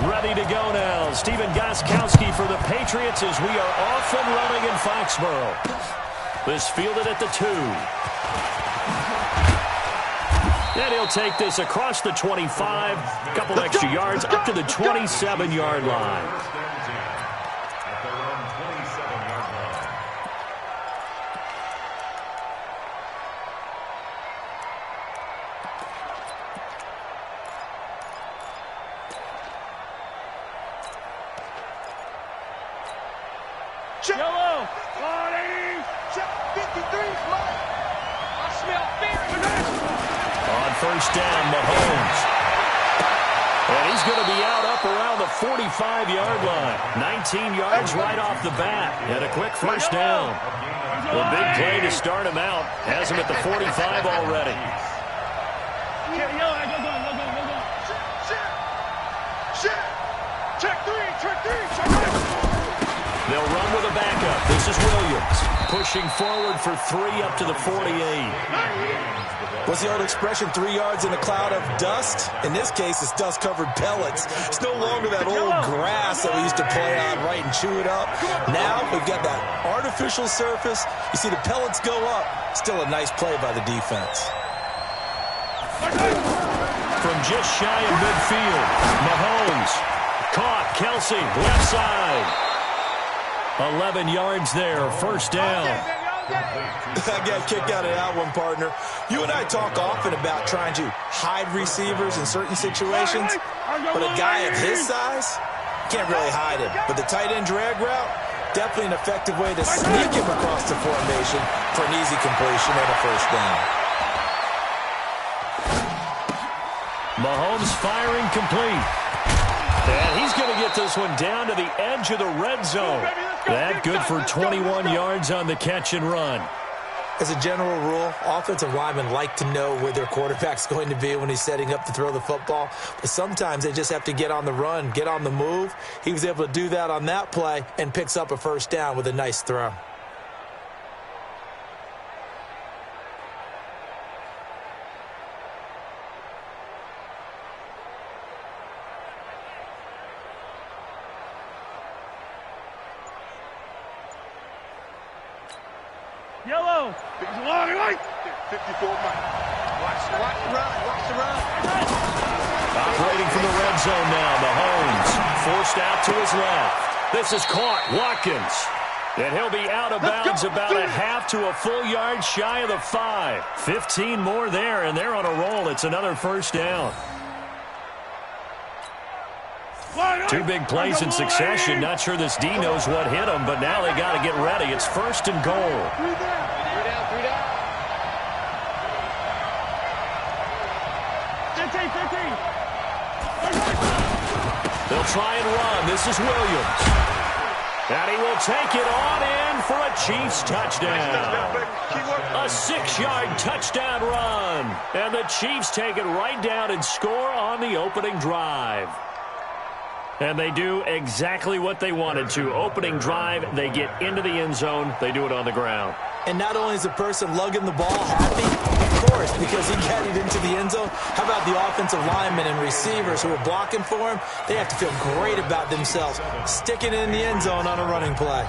Ready to go now. Steven Gostkowski for the Patriots as we are off and running in Foxborough. This fielded at the 2. And he'll take this across the 25. A couple extra yards up to the 27-yard line. Yellow. 40. Check 53. Mike. I smell fear. On first down, Mahomes. And he's going to be up around the 45-yard line. 19 yards right off the bat. And a quick first down. A big play to start him out. Has him at the 45 already. Check 3. Check 3. Check 3. They'll run with a backup. This is Williams. Pushing forward for 3 up to the 48. What's the old expression, 3 yards in a cloud of dust? In this case, it's dust-covered pellets. It's no longer that old grass that we used to play on, right, and chew it up. Now we've got that artificial surface. You see the pellets go up. Still a nice play by the defense. From just shy of midfield, Mahomes. Caught, Kelsey, left side. 11 yards there, first down. I got kicked out of that one, partner. You and I talk often about trying to hide receivers in certain situations, but a guy of his size can't really hide him. But the tight end drag route, definitely an effective way to sneak him across the formation for an easy completion and a first down. Mahomes firing complete. And he's going to get this one down to the edge of the red zone. That good for 21 yards on the catch and run. As a general rule, offensive linemen like to know where their quarterback's going to be when he's setting up to throw the football. But sometimes they just have to get on the run, get on the move. He was able to do that on that play and picks up a first down with a nice throw. Yellow. Long right. 54 Mike. Watch the run. Watch the run. Operating from the red zone now, Mahomes. Forced out to his left. This is caught. Watkins. And he'll be out of bounds about a half to a full yard shy of the 5. 15 more there, and they're on a roll. It's another first down. 2 big plays in succession. Not sure this D knows what hit him, but now they got to get ready. It's first and goal. 3 down. They'll try and run. This is Williams. And he will take it on in for a Chiefs touchdown. A 6-yard touchdown run. And the Chiefs take it right down and score on the opening drive. And they do exactly what they wanted to. Opening drive, they get into the end zone. They do it on the ground. And not only is the person lugging the ball happy, of course, because he got it into the end zone, how about the offensive linemen and receivers who are blocking for him? They have to feel great about themselves, sticking it in the end zone on a running play.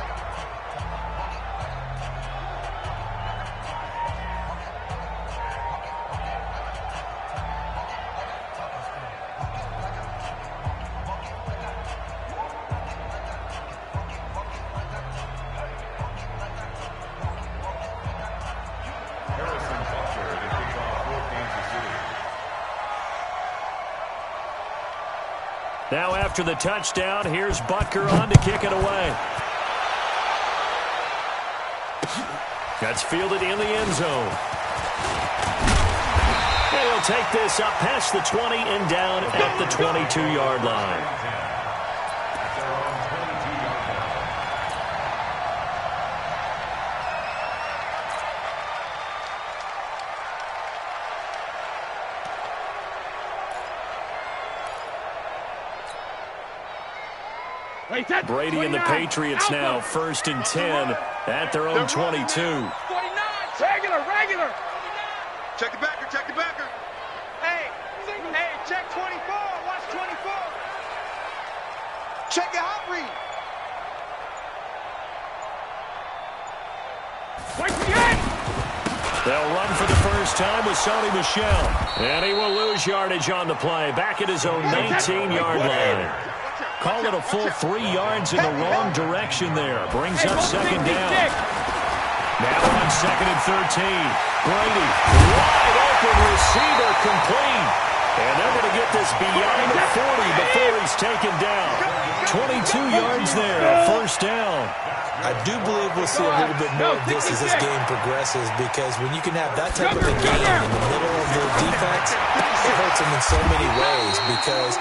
Now after the touchdown, here's Butker on to kick it away. That's fielded in the end zone. And he'll take this up past the 20 and down at the 22-yard line. Brady and the Patriots now first and 10 at their own 22. 49. Regular. Check the backer. Hey, check 24. Watch 24. Check your hot read. They'll run for the first time with Sony Michel. And he will lose yardage on the play. Back at his own 19-yard line. Call it a full 3 yards in the wrong direction there. Brings up second down. Now on 2nd and 13. Brady, wide open receiver, complete. And they're going to get this beyond the 40 before he's taken down. 22 yards there, a first down. I do believe we'll see a little bit more of this as this game progresses, because when you can have that type of a game in the middle of the defense, it hurts them in so many ways, because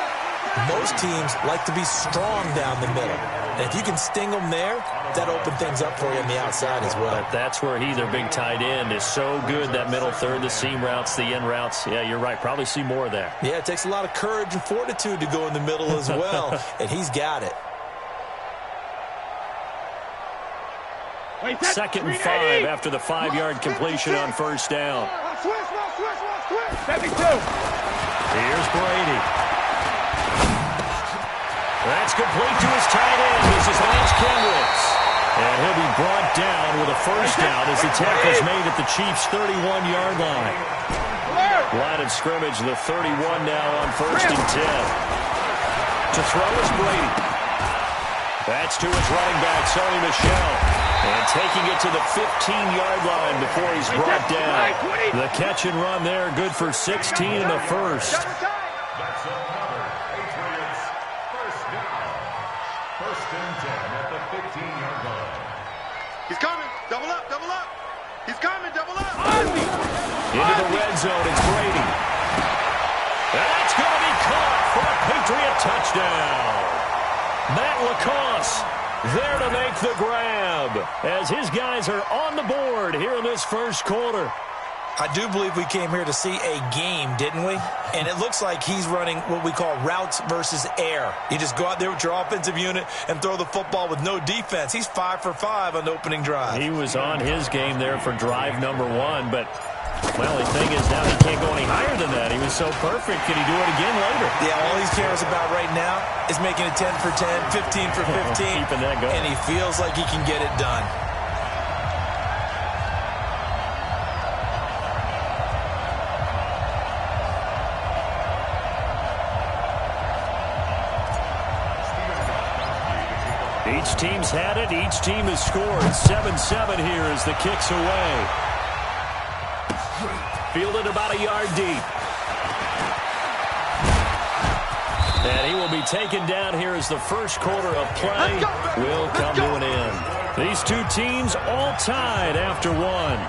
most teams like to be strong down the middle. And if you can sting them there, that opens things up for you on the outside as well. But that's where their big tight end, is so good, that middle third, the seam routes, the end routes. Yeah, you're right. Probably see more of that. Yeah, it takes a lot of courage and fortitude to go in the middle as well, and he's got it. 2nd and 5 after the 5-yard completion on first down. Here's Brady. That's complete to his tight end. This is Lance Kendricks. And he'll be brought down with a first down as the tackle's made at the Chiefs' 31-yard line. Line of scrimmage, the 31 now on 1st and 10. To throw is Brady. That's to his running back, Sony Michel. And taking it to the 15-yard line before he's brought down. The catch and run there, good for 16 and a first. That's another Patriots first down. 1st and 10 at the 15-yard line. He's coming. Double up, double up. He's coming, double up. Into the red zone, it's Brady. That's going to be caught for a Patriot touchdown. Matt LaCosse there to make the grab as his guys are on the board here in this first quarter. I do believe we came here to see a game, didn't we? And it looks like he's running what we call routes versus air. You just go out there with your offensive unit and throw the football with no defense. He's 5 for 5 on the opening drive. He was on his game there for drive number 1, but, well, the thing is now he can't go any higher than that. He was so perfect. Can he do it again later? Yeah, all he cares about right now is making it 10 for 10, 15 for 15. Keeping that going. And he feels like he can get it done. Each team's had it. Each team has scored. 7-7 here as the kick's away. Fielded about a yard deep. And he will be taken down here as the first quarter of play will come to an end. These two teams all tied after one.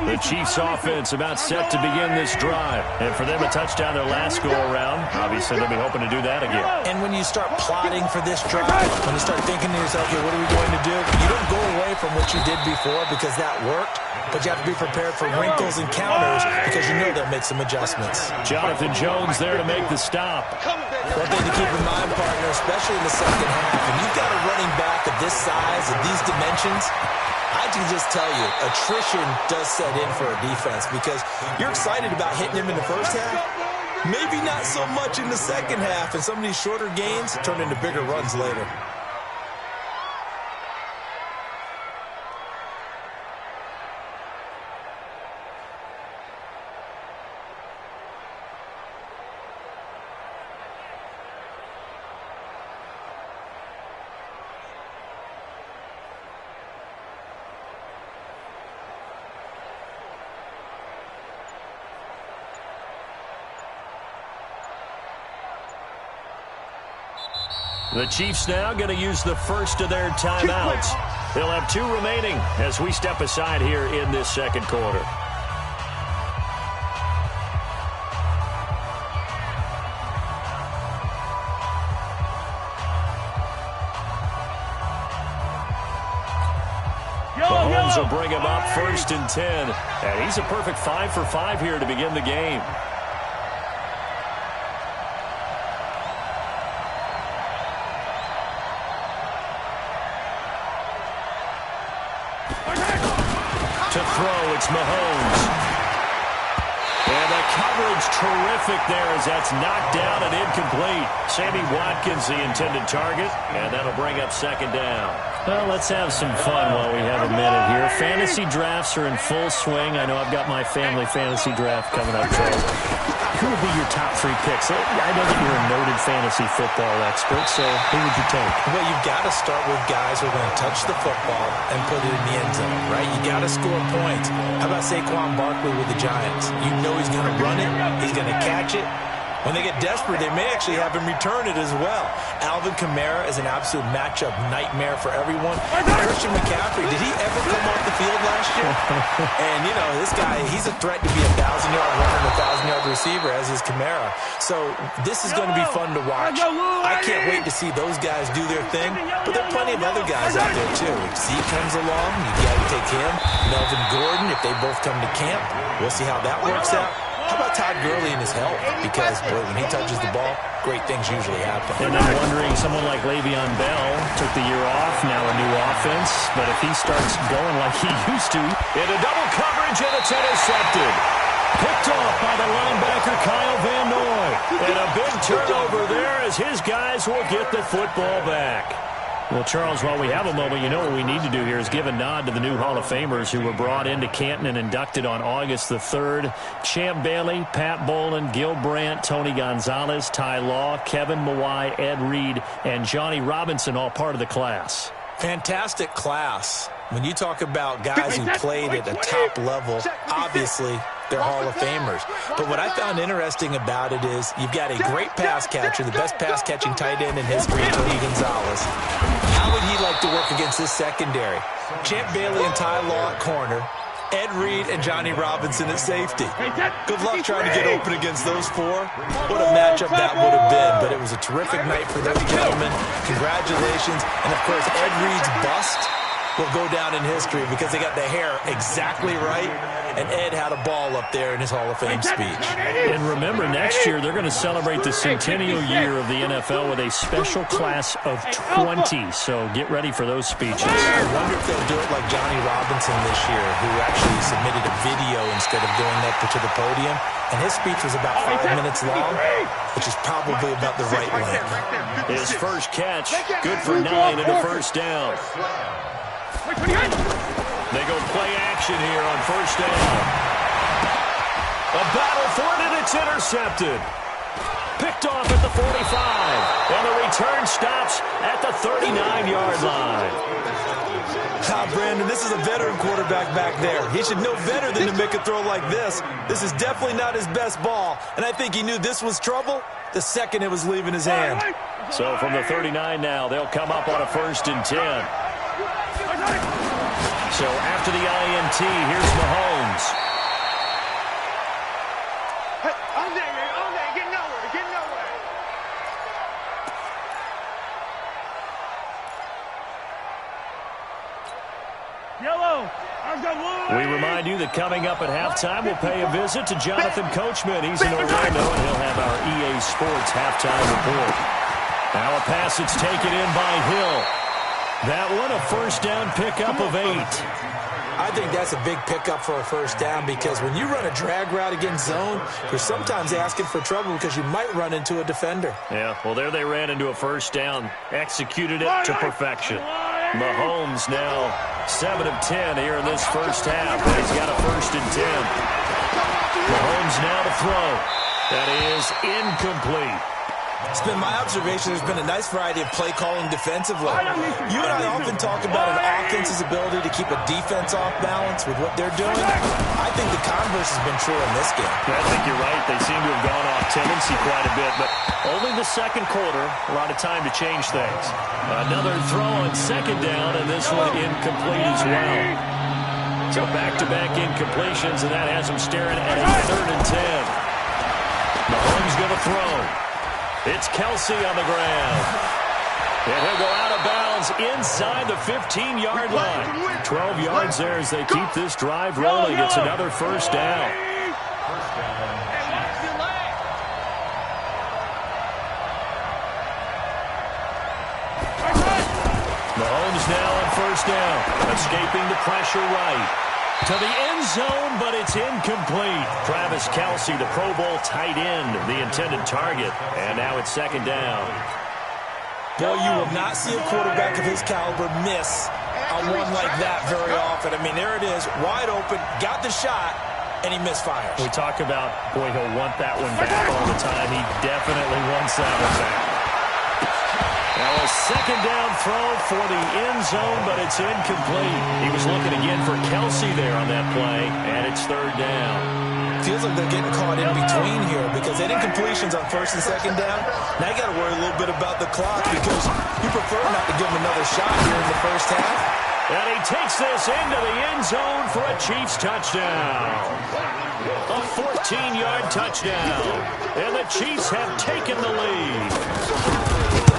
The Chiefs offense about set to begin this drive. And for them to touchdown their last go-around, obviously they'll be hoping to do that again. And when you start plotting for this drive, when you start thinking to yourself, okay, what are we going to do? You don't go away from what you did before because that worked, but you have to be prepared for wrinkles and counters because you know they'll make some adjustments. Jonathan Jones there to make the stop. One thing to keep in mind, partner, especially in the second half, when you've got a running back of this size and these dimensions, I can just tell you, attrition does set in for a defense because you're excited about hitting him in the first half. Maybe not so much in the second half, and some of these shorter gains turn into bigger runs later. The Chiefs now going to use the first of their timeouts. They'll have 2 remaining as we step aside here in this second quarter. Mahomes will bring him up 1st and 10. And he's a perfect 5 for 5 here to begin the game. To throw, it's Mahomes. And the coverage terrific there as that's knocked down and incomplete. Sammy Watkins, the intended target, and that'll bring up 2nd down. Well, let's have some fun while we have a minute here. Fantasy drafts are in full swing. I know I've got my family fantasy draft coming up, Charles. Who would be your top 3 picks? I know that you're a noted fantasy football expert, so who would you take? Well, you've got to start with guys who are going to touch the football and put it in the end zone, right? You got to score points. How about Saquon Barkley with the Giants? You know he's going to run it. He's going to catch it. When they get desperate, they may actually have him return it as well. Alvin Kamara is an absolute matchup nightmare for everyone. Christian McCaffrey, did he ever come off the field last year? And, you know, this guy, he's a threat to be a 1,000-yard runner and a 1,000-yard receiver, as is Kamara. So this is going to be fun to watch. I can't wait to see those guys do their thing, but there are plenty of other guys out there, too. If Zeke comes along, you got to take him. Melvin Gordon, if they both come to camp, we'll see how that works out. How about Todd Gurley and his health? Because, boy, when he touches the ball, great things usually happen. And I'm wondering, someone like Le'Veon Bell took the year off, now a new offense. But if he starts going like he used to, into double coverage, and it's intercepted. Picked off by the linebacker, Kyle Van Noy. And a big turnover there as his guys will get the football back. Well, Charles, while we have a moment, you know what we need to do here is give a nod to the new Hall of Famers who were brought into Canton and inducted on August the 3rd. Champ Bailey, Pat Bowlen, Gil Brandt, Tony Gonzalez, Ty Law, Kevin Mawai, Ed Reed, and Johnny Robinson, all part of the class. Fantastic class. When you talk about guys who played at the top level, obviously they're Hall of Famers. But what I found interesting about it is you've got a great pass catcher, the best pass-catching tight end in history, Tony Gonzalez. How would he like to work against this secondary? Champ Bailey and Ty Law at corner, Ed Reed and Johnny Robinson at safety. Good luck trying to get open against those 4. What a matchup that would have been. But it was a terrific night for those gentlemen. Congratulations. And, of course, Ed Reed's bust will go down in history because they got the hair exactly right, and Ed had a ball up there in his Hall of Fame speech. And remember, next year they're going to celebrate the centennial year of the NFL with a special class of 20, so get ready for those speeches. I wonder if they'll do it like Johnny Robinson this year, who actually submitted a video instead of going up to the podium, and his speech was about 5 minutes long, which is probably about the right length. His first catch, good for 9 and a first down. They go play action here on first down. A battle for it, and it's intercepted. Picked off at the 45. And the return stops at the 39-yard line. Brandon, this is a veteran quarterback back there. He should know better than to make a throw like this. This is definitely not his best ball. And I think he knew this was trouble the second it was leaving his hand. So from the 39 now, they'll come up on a 1st and 10. So after the INT, here's Mahomes. Get nowhere. Yellow. We remind you that coming up at halftime, we'll pay a visit to Jonathan Coachman. He's in Orlando, and he'll have our EA Sports halftime report. Now a pass that's taken in by Hill. That one, a first down pickup of 8. I think that's a big pickup for a first down because when you run a drag route against zone, you're sometimes asking for trouble because you might run into a defender. Yeah, well, there they ran into a first down. Executed it to perfection. Mahomes now 7 of 10 here in this first half. He's got a 1st and 10. Mahomes now to throw. That is incomplete. It's been my observation there's been a nice variety of play calling defensively. You and I often talk about an offense's ability to keep a defense off balance with what they're doing. I think the converse has been true in this game. I think you're right. They seem to have gone off tendency quite a bit, but only the second quarter, a lot of time to change things. Another throw on 2nd down, and this one incomplete as well. So back-to-back incompletions, and that has them staring at a 3rd and 10. Mahomes going to throw. It's Kelsey on the ground. And he'll go out of bounds downs inside the 15-yard line. 12 yards there as they keep this drive rolling. It's another first down. Mahomes now on first down, escaping the pressure right. To the end zone, but it's incomplete. Travis Kelce, the Pro Bowl tight end, the intended target. And now it's second down. Boy, you will not see a quarterback of his caliber miss on one like that very often. I mean, there it is, wide open, got the shot, and he misfires. We talk about, boy, he'll want that one back all the time. He definitely wants that one back. Now a second down throw for the end zone, but it's incomplete. He was looking again for Kelce there on that play, and it's third down. Feels like they're getting caught in between here because they did completions on first and second down. Now you got to worry a little bit about the clock because you prefer not to give him another shot here in the first half. And he takes this into the end zone for a Chiefs touchdown. A 14-yard touchdown. And the Chiefs have taken the lead.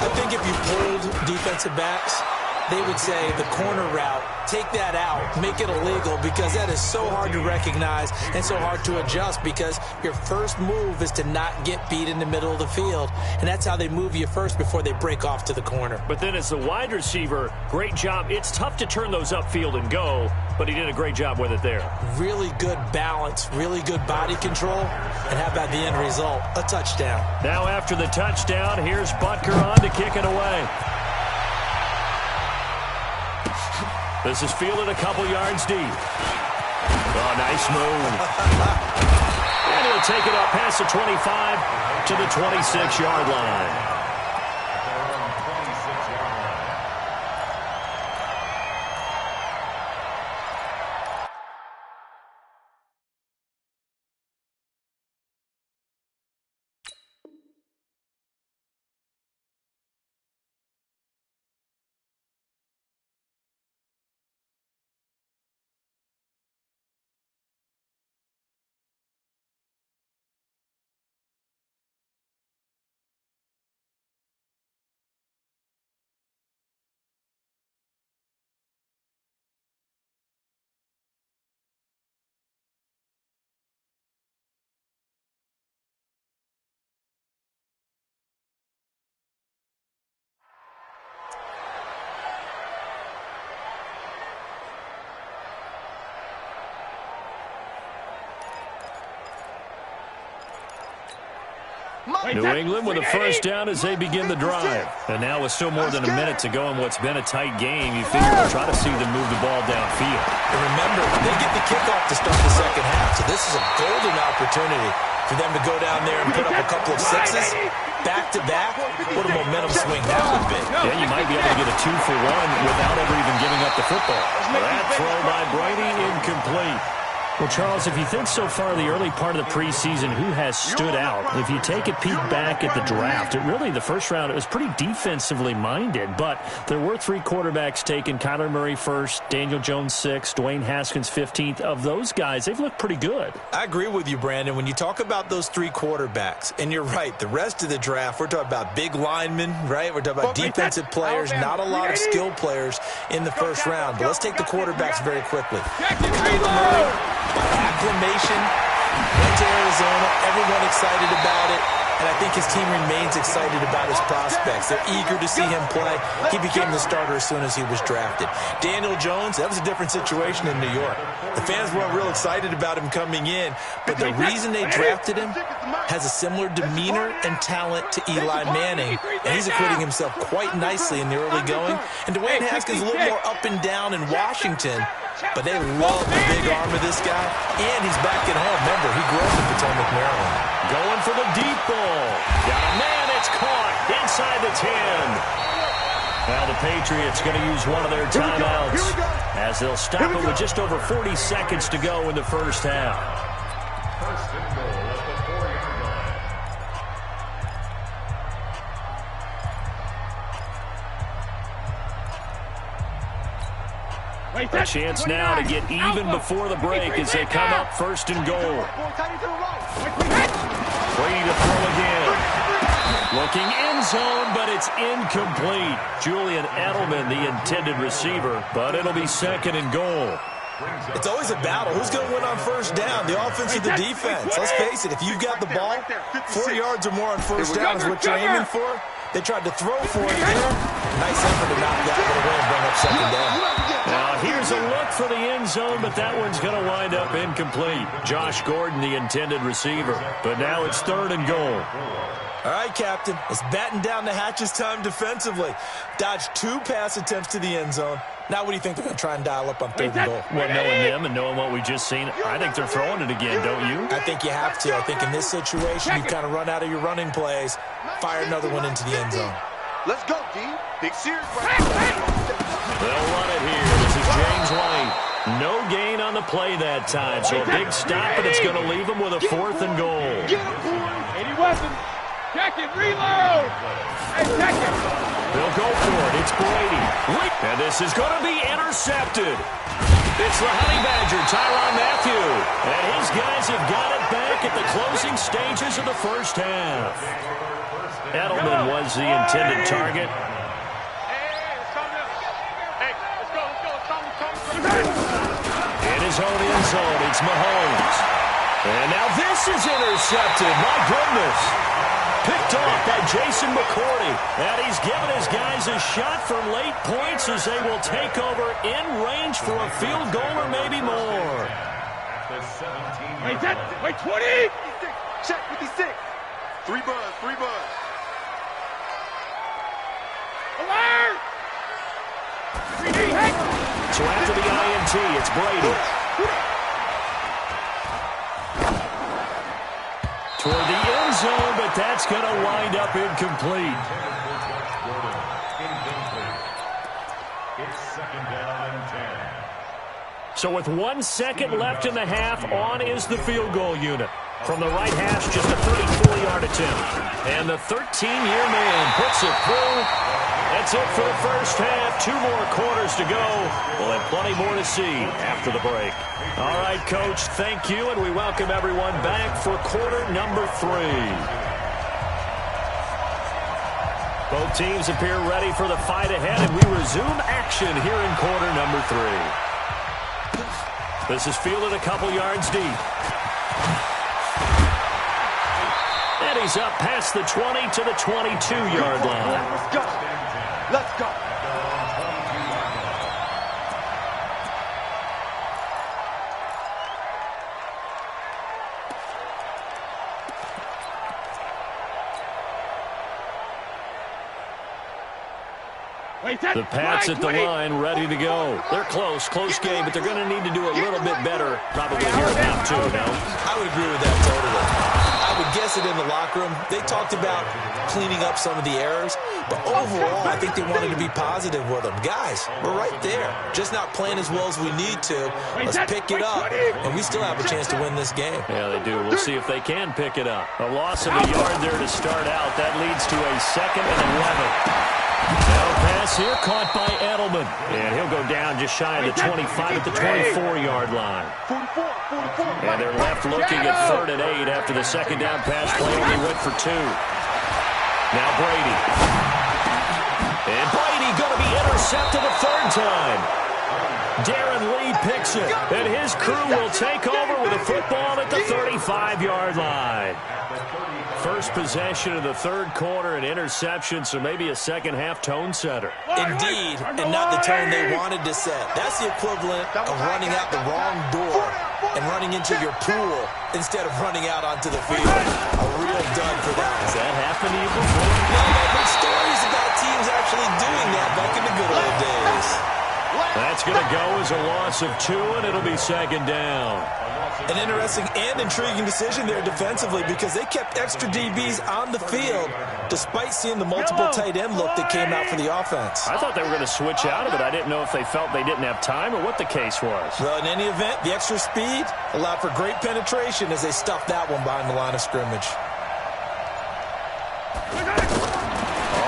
I think if you pulled defensive backs, they would say the corner route, take that out, make it illegal because that is so hard to recognize and so hard to adjust because your first move is to not get beat in the middle of the field. And that's how they move you first before they break off to the corner. But then as the wide receiver, great job. It's tough to turn those upfield and go, but he did a great job with it there. Really good balance, really good body control, and how about the end result? A touchdown. Now after the touchdown, here's Butker on to kick it away. This is fielded a couple yards deep. Oh, nice move. And he'll take it up past the 25 to the 26-yard line. New England with a first down as they begin the drive. And now with still more than a minute to go in what's been a tight game, you figure we'll try to see them move the ball downfield. And remember, they get the kickoff to start the second half, so this is a golden opportunity for them to go down there and put up a couple of sixes back-to-back. What a momentum swing that would be. Yeah, you might be able to get a 2-for-1 without ever even giving up the football. That throw by Brady incomplete. Well, Charles, if you think so far the early part of the preseason, who has stood out? If you take a peek back at the draft, the first round, it was pretty defensively minded, but there were three quarterbacks taken. Kyler Murray first, Daniel Jones 6th, Dwayne Haskins 15th. Of those guys, they've looked pretty good. I agree with you, Brandon. When you talk about those three quarterbacks, and you're right, the rest of the draft, we're talking about big linemen, right? We're talking about defensive players, not a lot of skill players in the first round. But let's take the quarterbacks very quickly. Kyler Murray, by acclamation, went to Arizona, everyone excited about it, and I think his team remains excited about his prospects. They're eager to see him play. He became the starter as soon as he was drafted. Daniel Jones, that was a different situation in New York. The fans weren't real excited about him coming in, but the reason they drafted him has a similar demeanor and talent to Eli Manning, and he's acquitting himself quite nicely in the early going. And Dwayne Haskins a little more up and down in Washington, but they love the big arm of this guy, and he's back at home. Remember, he grew up in Potomac, Maryland. Going for the deep ball. Got a man, it's caught inside the 10. Now the Patriots going to use one of their timeouts as they'll stop it with just over 40 seconds to go in the first half. First and goal at the 4-yard line. A chance now to get even before the break as they come up first and goal. Brady to throw again. Looking end zone, but it's incomplete. Julian Edelman, the intended receiver, but it'll be second and goal. It's always a battle. Who's going to win on first down, the offense or the defense? Let's face it, if you've got the ball, 4 yards or more on first down is what you're aiming for. They tried to throw for it there. Nice effort to knock that one away and bring up second down. Now here's a look for the end zone, but that one's going to wind up incomplete. Josh Gordon, the intended receiver. But now it's third and goal. All right, Captain. It's batten down the hatches time defensively. Dodged 2 pass attempts to the end zone. Now what do you think they're going to try and dial up on third and goal? Well, knowing them and knowing what we just seen, I think they're throwing it again, don't you? I think you have to. I think in this situation, you kind of run out of your running plays, fire another one into the end zone. Let's go, D. Big series. They'll run it here. This is James White. No gain on the play that time, so a big stop, and it's going to leave them with a fourth and goal. Get him, boy. 80 weapons. Check it. Reload. Hey, check it. They'll go for it. It's Brady. And this is going to be intercepted. It's the Honey Badger, Tyrann Mathieu. And his guys have got it back at the closing stages of the first half. Edelman was the intended target. In his own end zone, it's Mahomes. And now this is intercepted. My goodness. Picked off by Jason McCourty. And he's given his guys a shot for late points as they will take over in range for a field goal or maybe more. Wait, 20. Check 56. 3 buzz, 3 buzz. Alert! 3D, hey! So after the INT, it's Brady. Toward the end zone, but that's going to wind up incomplete. It's second down and 10. So with 1 second left in the half, on is the field goal unit. From the right hash, just a 34-yard attempt. And the 13-year man puts it through. That's it for the first half. 2 more quarters to go. We'll have plenty more to see after the break. All right, Coach, thank you, and we welcome everyone back for quarter number 3. Both teams appear ready for the fight ahead, and we resume action here in quarter number 3. This is fielded a couple yards deep. And he's up past the 20 to the 22-yard line. Let's go. Let's go. The Pats at the line, ready to go. They're close game, but they're going to need to do a little bit better probably here at half 2, no? I would agree with that totally. I would guess it in the locker room. They talked about cleaning up some of the errors, but overall, I think they wanted to be positive with them. Guys, we're right there. Just not playing as well as we need to. Let's pick it up, and we still have a chance to win this game. Yeah, they do. We'll see if they can pick it up. A loss of a yard there to start out. That leads to a 2nd and 11. Now pass here caught by Edelman. And he'll go down just shy of the 25 at the 24-yard line. 44. And they're left looking at 3rd and 8 after the second down pass play only went for 2. Now Brady. And Brady going to be intercepted a 3rd time. Darren Lee picks it. And his crew will take over with a football at the 35-yard line. First possession of the 3rd quarter, an interception, so maybe a second half tone setter. Indeed, and not the tone they wanted to set. That's the equivalent of running out the wrong door and running into your pool instead of running out onto the field. A real dud for them. Has that happened to you before? No, I've heard stories about teams actually doing that back in the good old days. That's going to go as a loss of 2, and it'll be 2nd down. An interesting and intriguing decision there defensively because they kept extra DBs on the field despite seeing the multiple tight end look that came out for the offense. I thought they were going to switch out of it. I didn't know if they felt they didn't have time or what the case was. Well, in any event, the extra speed allowed for great penetration as they stuffed that one behind the line of scrimmage.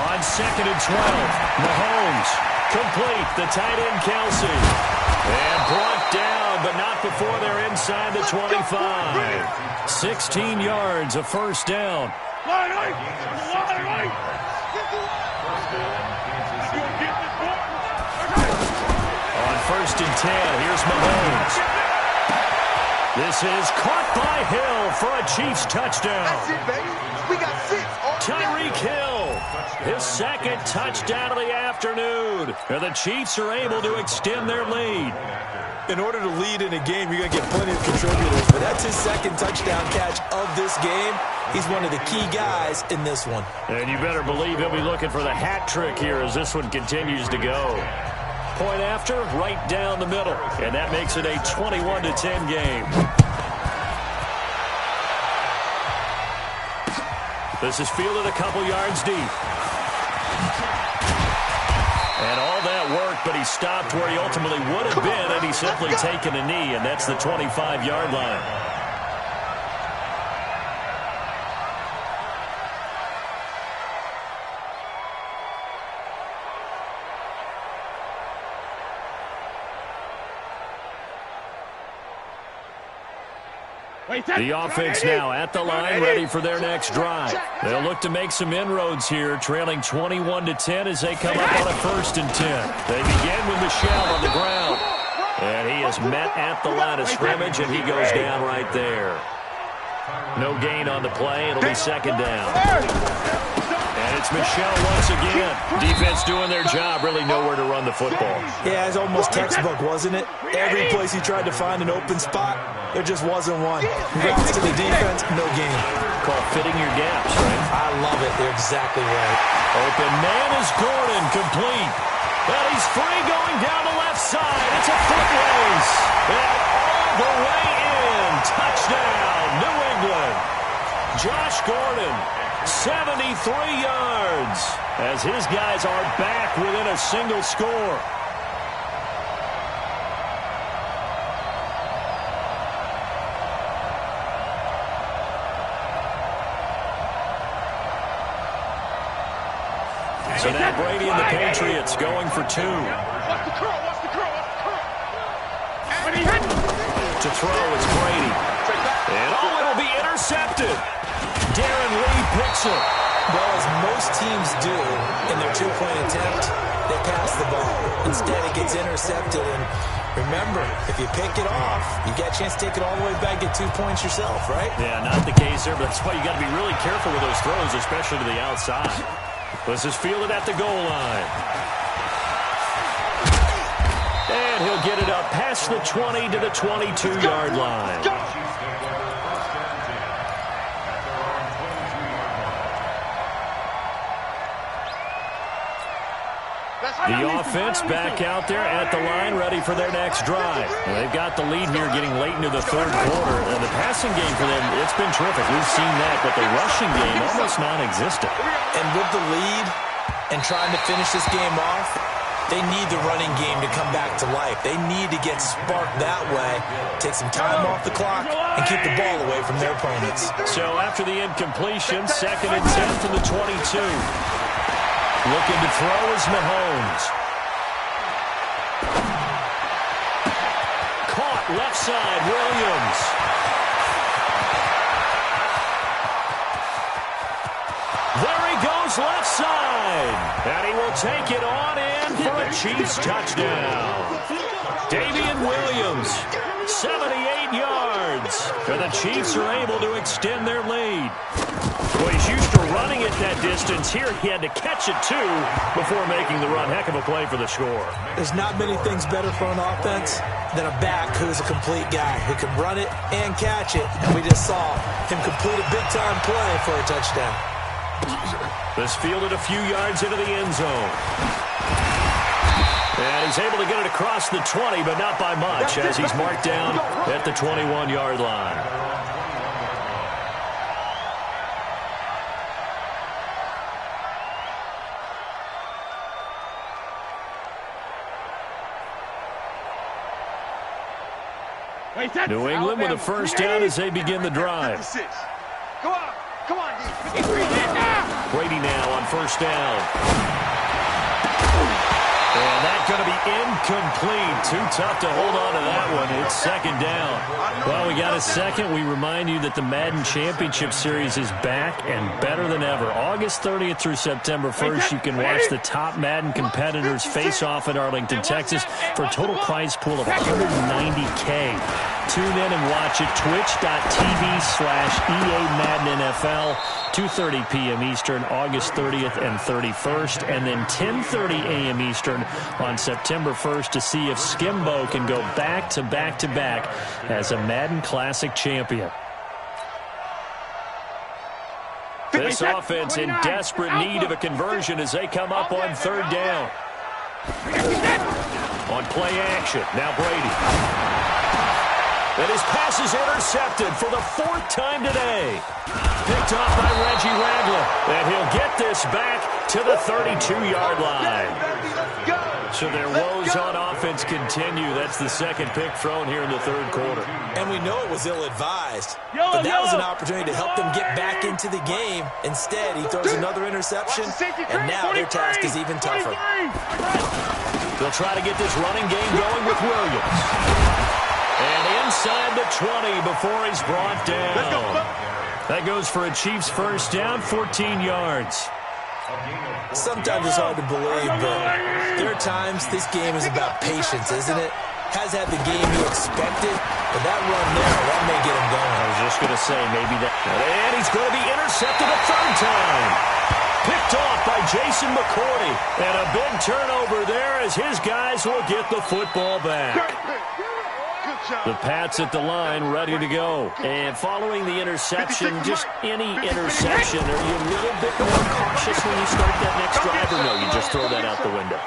On 2nd and 12, Mahomes complete the tight end Kelsey. And brought down, but not before they're inside the 25. 16 yards, a first down. On 1st and 10, here's Mahomes. This is caught by Hill for a Chiefs touchdown. That's it, baby. We got 6. Tyreek Hill, his 2nd touchdown of the afternoon. And the Chiefs are able to extend their lead. In order to lead in a game, you're going to get plenty of contributors, but that's his 2nd touchdown catch of this game. He's one of the key guys in this one. And you better believe he'll be looking for the hat trick here as this one continues to go. Point after, right down the middle. And that makes it a 21-10 game. This is fielded a couple yards deep. And all that worked, but he stopped where he ultimately would have been, and he's simply taken a knee, and that's the 25-yard line. The offense now at the line, ready for their next drive. They'll look to make some inroads here, trailing 21-10 as they come up on a 1st and 10. They begin with Michel on the ground. And he is met at the line of scrimmage, and he goes down right there. No gain on the play. It'll be 2nd down. And it's Michel once again. Defense doing their job, really nowhere to run the football. Yeah, it's almost textbook, wasn't it? Every place he tried to find an open spot, there just wasn't one. Congrats to the defense, no gain. Called fitting your gaps, right? I love it. They're exactly right. Open man is Gordon, complete. And he's free going down the left side. It's a foot race. And all the way in. Touchdown, New England. Josh Gordon, 73 yards. As his guys are back within a single score. So now Brady and the Patriots going for 2. Watch the curl, watch the curl, watch the curl. To throw, it's Brady. And it'll be intercepted. Darren Lee picks it. Well, as most teams do in their 2-point attempt, they pass the ball. Instead, it gets intercepted. And remember, if you pick it off, you get a chance to take it all the way back, get 2 points yourself, right? Yeah, not the case there, but that's why you got to be really careful with those throws, especially to the outside. This is fielded at the goal line. And he'll get it up past the 20 to the 22-yard line. The offense back out there at the line, ready for their next drive. And they've got the lead here getting late into the 3rd quarter. And the passing game for them, it's been terrific. We've seen that, but the rushing game almost non-existent. And with the lead and trying to finish this game off, they need the running game to come back to life. They need to get sparked that way, take some time off the clock, and keep the ball away from their opponents. So after the incompletion, 2nd and 10 from the 22. Looking to throw is Mahomes. Caught left side, Williams. There he goes left side. And he will take it on in for a Chiefs touchdown. Damian Williams, 78 yards. And the Chiefs are able to extend their lead. Well, he's used to running it that distance. Here he had to catch it, too, before making the run. Heck of a play for the score. There's not many things better for an offense than a back who's a complete guy who can run it and catch it. And we just saw him complete a big-time play for a touchdown. This fielded a few yards into the end zone. And he's able to get it across the 20, but not by much, as he's marked down at the 21-yard line. New England with a first down as they begin the drive. Go on, come on, Brady now on first down. And that's going to be incomplete. Too tough to hold on to that one. It's second down. Well, we got a second. We remind you that the Madden Championship Series is back and better than ever. August 30th through September 1st, you can watch the top Madden competitors face off at Arlington, Texas for a total prize pool of $190K. Tune in and watch it. Twitch.tv/EA Madden NFL. 2:30 p.m. Eastern, August 30th and 31st, and then 10:30 a.m. Eastern on September 1st to see if Skimbo can go back-to-back-to-back as a Madden Classic champion. This offense in desperate need of a conversion as they come up on third down. On play action, now Brady. And his pass is intercepted for the fourth time today. Picked off by Reggie Ragland. And he'll get this back to the 32-yard line. So their woes on offense continue. That's the second pick thrown here in the third quarter. And we know it was ill-advised. But that was an opportunity to help them get back into the game. Instead, he throws another interception, and now their task is even tougher. They'll try to get this running game going with Williams. And inside the 20 before he's brought down. That goes for a Chiefs first down, 14 yards. Sometimes it's hard to believe, but there are times this game is about patience, isn't it? Has had the game you expected, but that run there, that may get him going. I was just going to say, maybe that. And he's going to be intercepted a third time. Picked off by Jason McCourty. And a big turnover there as his guys will get the football back. The Pats at the line, ready to go. And following the interception, just any interception, are you a little bit more cautious when you start that next drive, or no, you just throw that out the window?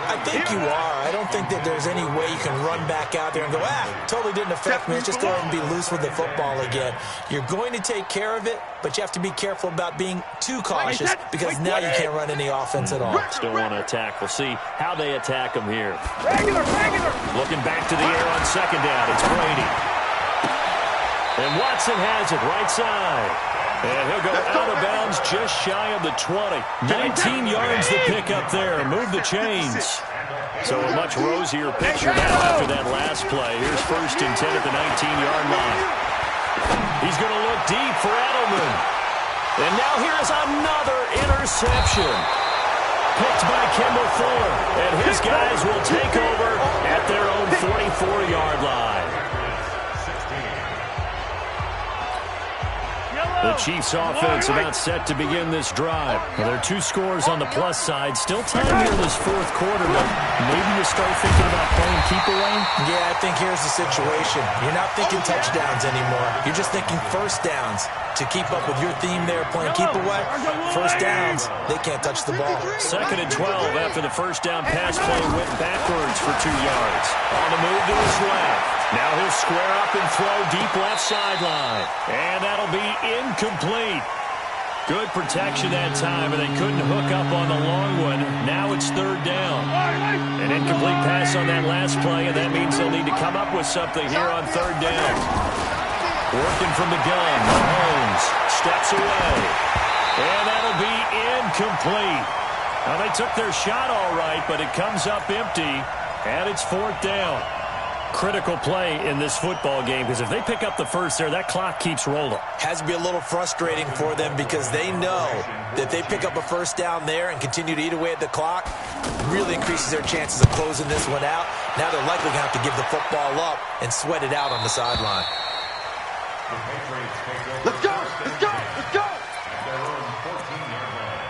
I think you are. I don't think that there's any way you can run back out there and go, totally didn't affect me. Let's just go ahead and be loose with the football again. You're going to take care of it, but you have to be careful about being too cautious because now you can't run any offense at all. Still want to attack. We'll see how they attack them here. Looking back to the air on second down. It's Brady. And Watson has it right side. And he'll go out of bounds just shy of the 20. 19 yards to pick up there. Move the chains. So a much rosier picture now after that last play. Here's first and 10 at the 19-yard line. He's going to look deep for Edelman. And now here's another interception. Picked by Kendall Fuller. And his guys will take over at their own 44-yard line. The Chiefs offense about set to begin this drive. Well, there are two scores on the plus side. Still time here in this fourth quarter, but maybe you start thinking about playing keep away? Yeah, I think here's the situation. You're not thinking touchdowns anymore. You're just thinking first downs. To keep up with your theme there, playing keep away, first downs, they can't touch the ball. Second and 12 after the first down pass play went backwards for 2 yards. On the move to his left. Now he'll square up and throw deep left sideline. And that'll be incomplete. Good protection that time, and they couldn't hook up on the long one. Now it's third down. An incomplete pass on that last play, and that means they'll need to come up with something here on third down. Working from the gun, Mahomes steps away. And that'll be incomplete. Now, they took their shot all right, but it comes up empty, and it's fourth down. Critical play in this football game, because if they pick up the first there, that clock keeps rolling. Has to be a little frustrating for them because they know that they pick up a first down there and continue to eat away at the clock, really increases their chances of closing this one out. Now they're likely going to have to give the football up and sweat it out on the sideline. Let's go! Let's go! Let's go! At their own 14-yard line.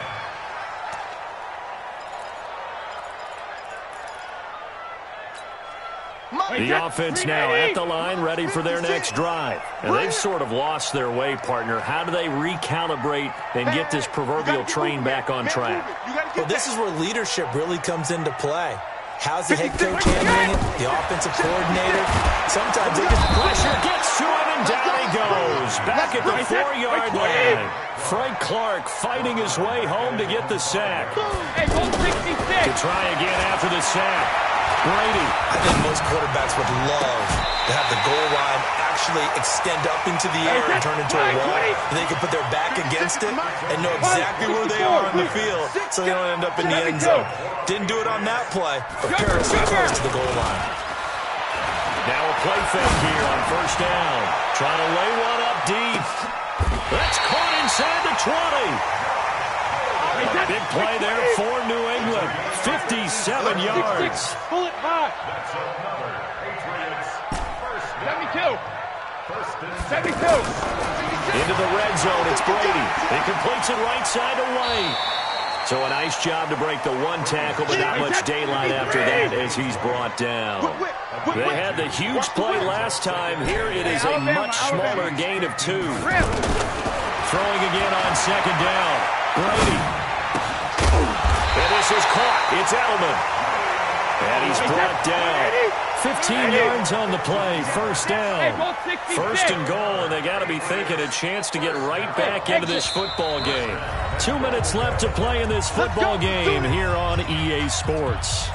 The offense now at the line, ready for their next drive. And they've sort of lost their way, partner. How do they recalibrate and get this proverbial train back on track? Well, this is where leadership really comes into play. How's the head coach handling it? The offensive coordinator? Sometimes they just pressure gets to him, and down he goes. Back at the 4-yard line. Frank Clark fighting his way home to get the sack. To try again after the sack. Brady. I think most quarterbacks would love to have the goal line actually extend up into the air and turn into a wall. And they can put their back against it and know exactly where they are on the field so they don't end up in the end zone. Didn't do it on that play, but Paris was close to the goal line. Now a play fake here on first down. Trying to lay one up deep. That's caught inside the 20. Big play there for New England. 57 yards. Pull it high. That's another Patriots first down. 72. 72. Into the red zone, it's Brady. He completes it right side to White. So a nice job to break the one tackle, but not much daylight after that as he's brought down. They had the huge play last time. Here it is a much smaller gain of 2. Throwing again on second down. Brady. And this is caught. It's Edelman. And he's brought down. 15 yards on the play. First down. First and goal, and they got to be thinking a chance to get right back into this football game. 2 minutes left to play in this football game here on EA Sports.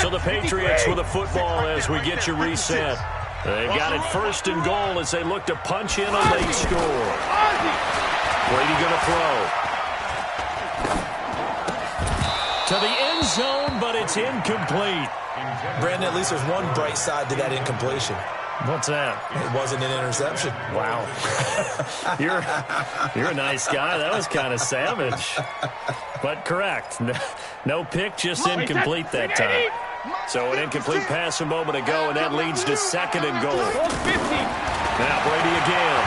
So the Patriots with a football as we get you reset. They've got it first and goal as they look to punch in a late score. Brady going to throw. To the end zone, but it's incomplete. Brandon, at least there's one bright side to that incompletion. What's that? It wasn't an interception. Wow. You're a nice guy. That was kind of savage. But correct. No pick, just incomplete that time. So an incomplete pass a moment ago, and that leads to second and goal. Now Brady again.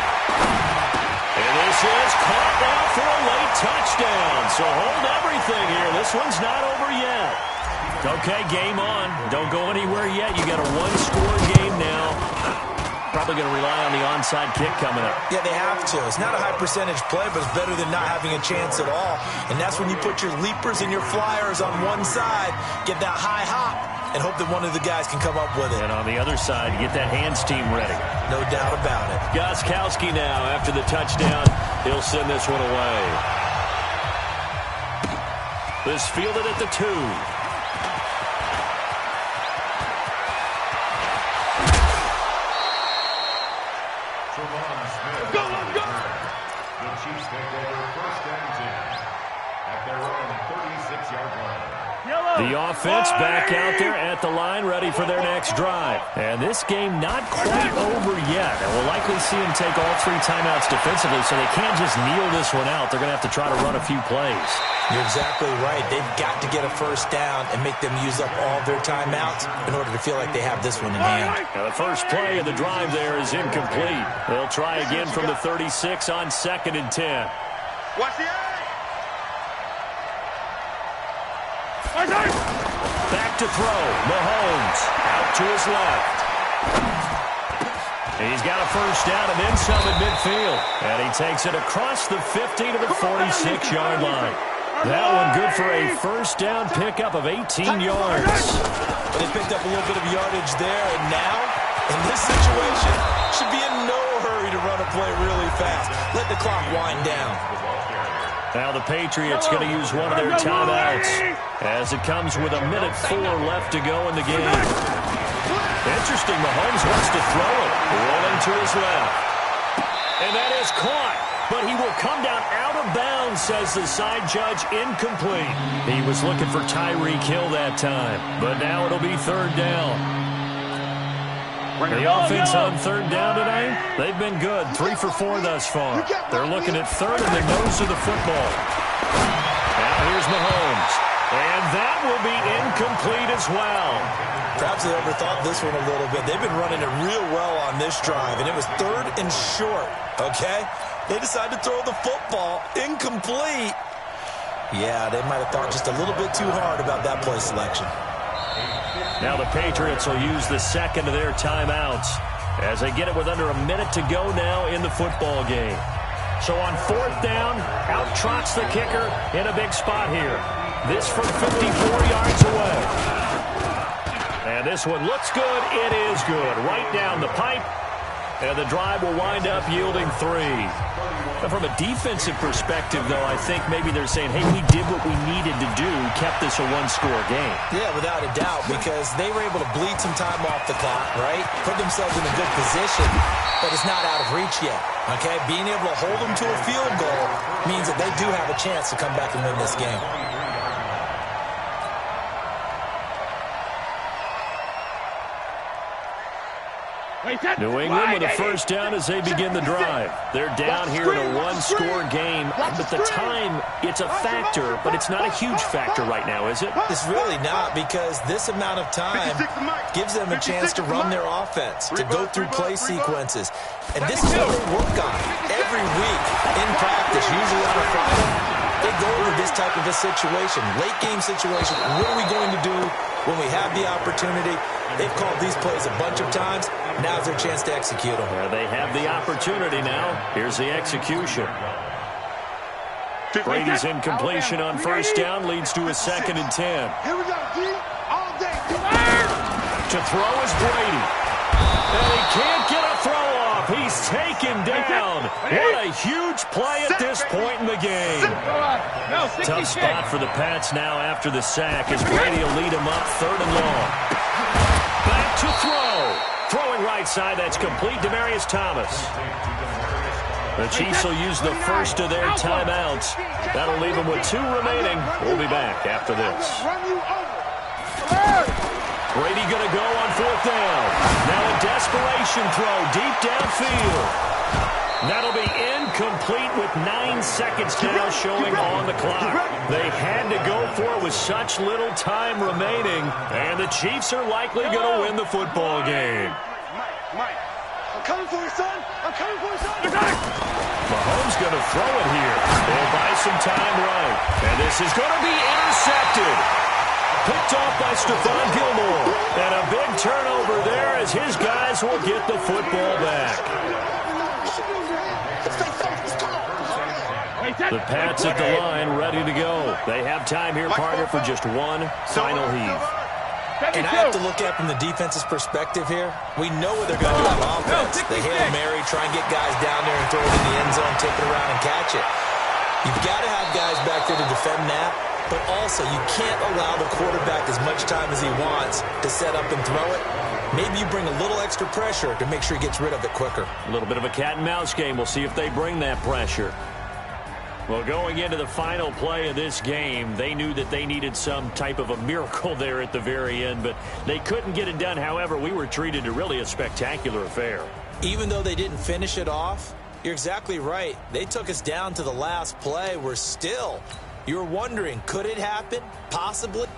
And this is caught now for a late touchdown. So hold everything here. This one's not over yet. Okay, game on. Don't go anywhere yet. You got a one-score game now. Probably going to rely on the onside kick coming up. Yeah, they have to. It's not a high-percentage play, but it's better than not having a chance at all. And that's when you put your leapers and your flyers on one side, get that high hop, and hope that one of the guys can come up with it. And on the other side, you get that hands team ready. No doubt about it. Gostkowski now, after the touchdown, he'll send this one away. This fielded at the 2. The Chiefs take over first and 10 at their own 36-yard line. The offense back out there at the line, ready for their next drive. And this game not quite over yet. And we'll likely see them take all 3 timeouts defensively, so they can't just kneel this one out. They're going to have to try to run a few plays. You're exactly right. They've got to get a first down and make them use up all their timeouts in order to feel like they have this one in hand. Now the first play of the drive there is incomplete. They'll try again from the 36 on second and 10. Watch the eye. Back to throw. Mahomes out to his left. He's got a first down and then some at midfield. And he takes it across the 50 to the 46-yard line. That one good for a first down pickup of 18 yards. They picked up a little bit of yardage there, and now, in this situation, should be in no hurry to run a play really fast. Let the clock wind down. Now the Patriots going to use one of their timeouts as it comes with 1:04 left to go in the game. Interesting, Mahomes wants to throw it. Rolling to his left. And that is caught. But he will come down out of bounds, says the side judge, incomplete. He was looking for Tyreek Hill that time. But now it'll be third down. The offense on third down tonight, they've been good. 3 for 4 thus far. They're looking at third in the nose of the football. Now here's Mahomes. And that will be incomplete as well. Perhaps they overthought this one a little bit. They've been running it real well on this drive, and it was third and short, okay? They decided to throw the football incomplete. Yeah, they might have thought just a little bit too hard about that play selection. Now the Patriots will use the second of their timeouts as they get it with under a minute to go now in the football game. So on fourth down, out trots the kicker in a big spot here. This from 54 yards away. And this one looks good. It is good. Right down the pipe. And the drive will wind up yielding 3. Now from a defensive perspective, though, I think maybe they're saying, hey, we did what we needed to do kept this a one-score game. Yeah, without a doubt, because they were able to bleed some time off the clock, right? Put themselves in a good position, but it's not out of reach yet, okay? Being able to hold them to a field goal means that they do have a chance to come back and win this game. New England with a first down as they begin the drive. They're down here in a one-score game, but the time, it's a factor, but it's not a huge factor right now, is it? It's really not, because this amount of time gives them a chance to run their offense, to go through play sequences. And this is what they work on every week in practice, usually on a Friday. They go over this type of a situation, late-game situation. What are we going to do when we have the opportunity? They've called these plays a bunch of times. Now's their chance to execute them. They have the opportunity now. Here's the execution. Brady's incompletion on first down leads to a 2nd and 10. Here we go, G. All day. To throw is Brady. And he can't get a throw off. He's taken down. What a huge play at this point in the game. Tough spot for the Pats now after the sack as Brady will lead him up 3rd and long. Back to throw. Throwing right side, that's complete. Demaryius Thomas. The Chiefs will use the first of their timeouts. That'll leave them with 2 remaining. We'll be back after this. Brady going to go on 4th down. Now a desperation throw deep downfield. That'll be incomplete with 9 seconds now showing on the clock. They had to go for it with such little time remaining, and the Chiefs are likely going to win the football game. Mike, I'm coming for you, son. I'm coming for you, son. Mahomes going to throw it here. They'll buy some time right. And this is going to be intercepted. Picked off by Stephon Gilmore. And a big turnover there as his guys will get the football back. The Pats at the line, ready to go. They have time here, partner, for just one final heave. And I have to look at from the defense's perspective here. We know what they're going to do on offense. They Hail Mary, try and get guys down there and throw it in the end zone, tip it around and catch it. You've got to have guys back there to defend that, but also you can't allow the quarterback as much time as he wants to set up and throw it. Maybe you bring a little extra pressure to make sure he gets rid of it quicker. A little bit of a cat and mouse game. We'll see if they bring that pressure. Well, going into the final play of this game, they knew that they needed some type of a miracle there at the very end, but they couldn't get it done. However, we were treated to really a spectacular affair. Even though they didn't finish it off, you're exactly right. They took us down to the last play. We're still, you're wondering, could it happen? Possibly.